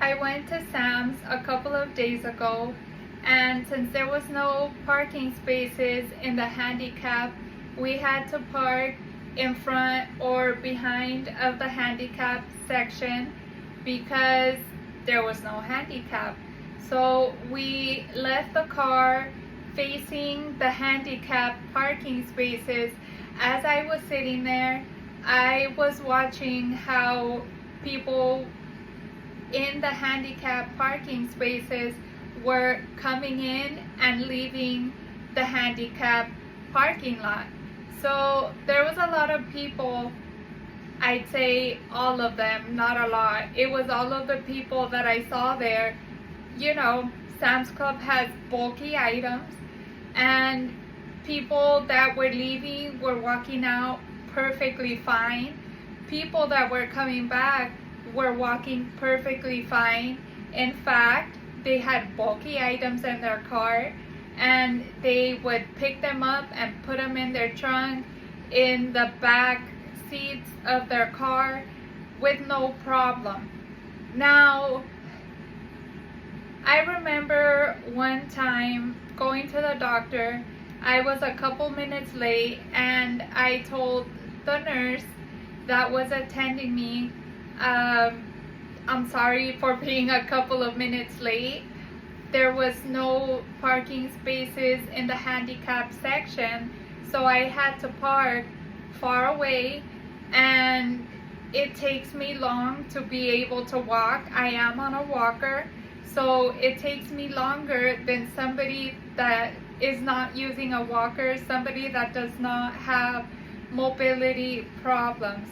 I went to Sam's a couple of days ago, and since there was no parking spaces in the handicap, we had to park in front or behind of the handicap section because there was no handicap. So we left the car facing the handicap parking spaces. As I was sitting there, I was watching how people in the handicap parking spaces were coming in and leaving the handicap parking lot. So there was a lot of people. I'd say all of them, not a lot. It was all of the people that I saw there. You know, Sam's Club has bulky items, and people that were leaving were walking out perfectly fine. People that were coming back were walking perfectly fine. In fact, they had bulky items in their car, and they would pick them up and put them in their trunk in the back seats of their car with no problem. Now, I remember one time going to the doctor. I was a couple minutes late, and I told the nurse that was attending me, I'm sorry for being a couple of minutes late. There was no parking spaces in the handicap section, so I had to park far away, and it takes me long to be able to walk. I am on a walker, so it takes me longer than somebody that is not using a walker, somebody that does not have mobility problems.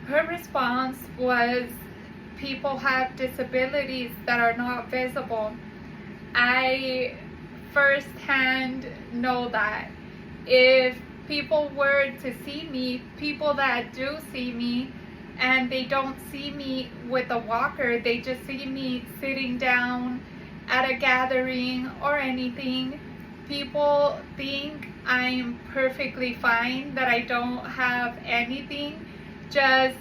Her response was, people have disabilities that are not visible. I firsthand know that. If people were to see me, people that do see me, and they don't see me with a walker, they just see me sitting down at a gathering or anything, people think I'm perfectly fine, that I don't have anything. Just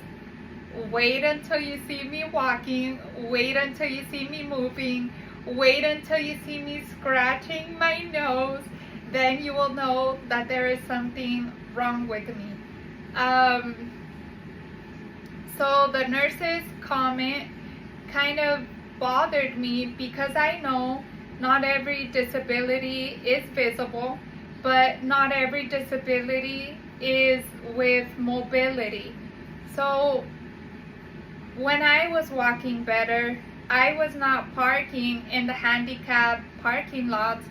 wait until you see me walking, wait until you see me moving, wait until you see me scratching my nose, then you will know that there is something wrong with me. So the nurse's comment kind of bothered me because I know not every disability is visible, but not every disability is with mobility. So when I was walking better, I was not parking in the handicap parking lots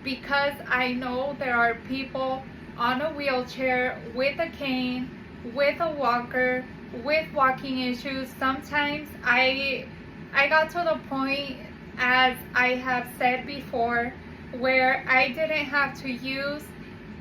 because I know there are people on a wheelchair, with a cane, with a walker, with walking issues. Sometimes I got to the point, as I have said before, where I didn't have to use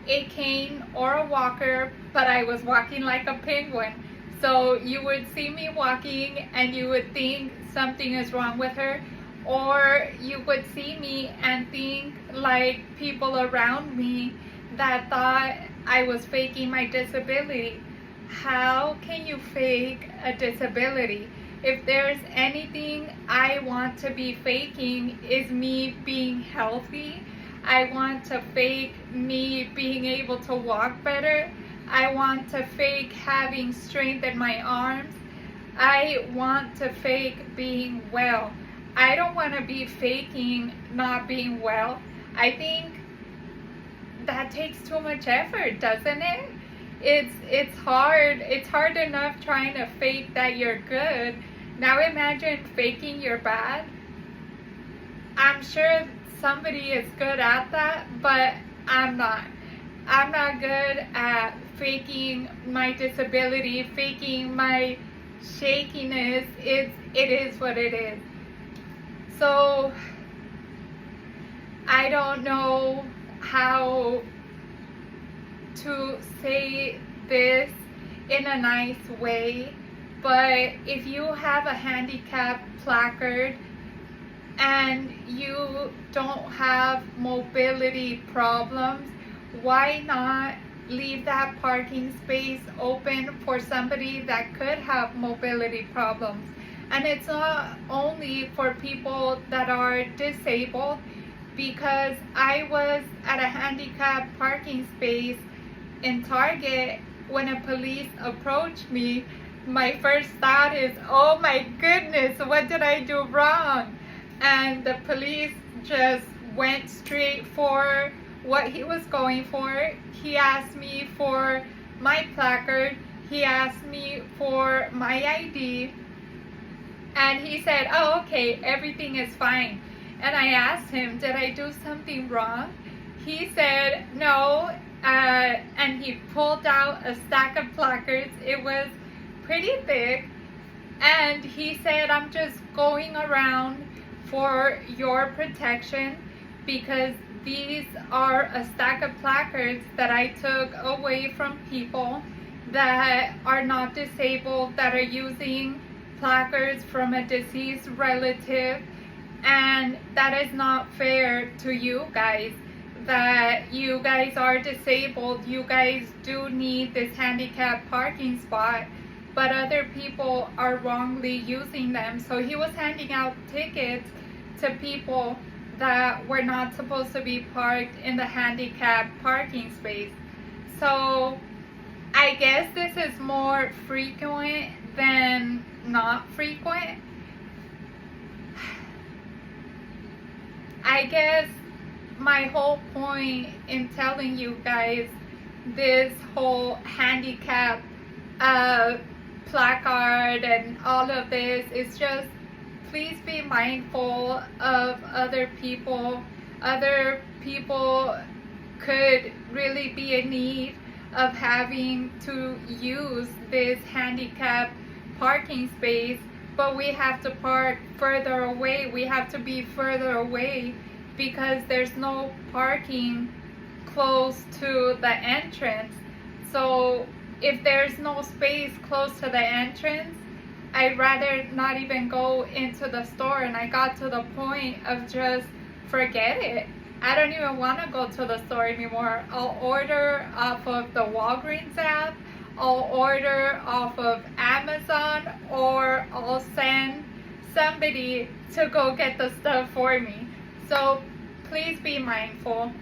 a cane or a walker, but I was walking like a penguin. So you would see me walking and you would think something is wrong with her, or you would see me and think like people around me that thought I was faking my disability. How can you fake a disability? If there's anything I want to be faking, is me being healthy. I want to fake me being able to walk better. I want to fake having strength in my arms. I want to fake being well. I don't want to be faking not being well. I think that takes too much effort, doesn't it? It's hard. It's hard enough trying to fake that you're good. Now imagine faking you're bad. I'm sure somebody is good at that, but I'm not. I'm not good at faking my disability, faking my shakiness. It is what it is. So I don't know how to say this in a nice way, but if you have a handicap placard and you don't have mobility problems, why not leave that parking space open for somebody that could have mobility problems? And it's not only for people that are disabled, because I was at a handicapped parking space in Target when a police approached me. My first thought is, oh my goodness, what did I do wrong? And the police just went straight for what he was going for. He asked me for my placard, he asked me for my ID, and he said, oh, okay, everything is fine. And I asked him, did I do something wrong? He said, no, and he pulled out a stack of placards. It was pretty thick. And he said, I'm just going around for your protection because these are a stack of placards that I took away from people that are not disabled, that are using placards from a deceased relative, and that is not fair to you guys, that you guys are disabled, you guys do need this handicapped parking spot, but other people are wrongly using them. So he was handing out tickets to people that were not supposed to be parked in the handicapped parking space. So I guess this is more frequent than not frequent. I guess my whole point in telling you guys this whole handicap placard and all of this is just, please be mindful of other people. Other people could really be in need of having to use this handicapped parking space, but we have to park further away. We have to be further away because there's no parking close to the entrance. So if there's no space close to the entrance, I'd rather not even go into the store. And I got to the point of just forget it. I don't even want to go to the store anymore. I'll order off of the Walgreens app, I'll order off of Amazon, or I'll send somebody to go get the stuff for me. So please be mindful.